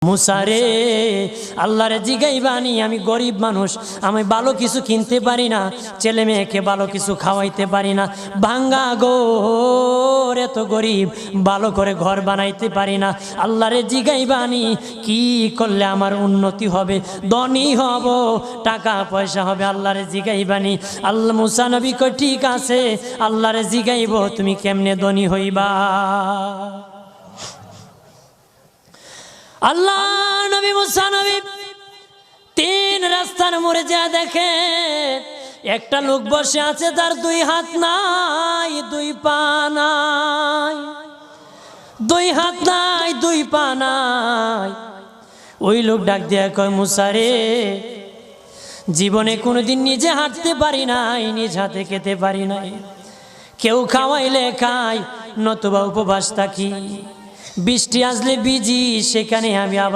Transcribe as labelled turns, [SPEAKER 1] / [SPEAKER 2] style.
[SPEAKER 1] মুসারে আল্লাহরে জিগাইবানি, আমি গরিব মানুষ, আমি ভালো কিছু কিনতে পারি না, ছেলে মেয়েকে ভালো কিছু খাওয়াইতে পারি না, ভাঙ্গা ঘর, এত গরিব, ভালো করে ঘর বানাইতে পারি না। আল্লাহরে জিগাইবানি কি করলে আমার উন্নতি হবে, ধনী হব, টাকা পয়সা হবে। আল্লাহরে জিগাইবানি। আল্লাহ মুসা নবী কই ঠিক আছে, আল্লাহরে জিগাইব তুমি কেমনে ধনী হইবা। আল্লাহ নবী মুসা নবী তিন রাস্তার মোড়ে যা দেখে একটা লোক বসে আছে, তার দুই হাত নাই, দুই পা নাই, দুই হাত নাই, দুই পা নাই। ওই লোক ডাক দিয়া কয়, মুসা রে, জীবনে কোনোদিন নিজে হাঁটতে পারি নাই, নিজ হাতে খেতে পারি নাই, কেউ খাওয়াইলে খাই, নতুবা উপবাস থাকি, বৃষ্টি আসলে ভিজি, সেখানে আমি আবার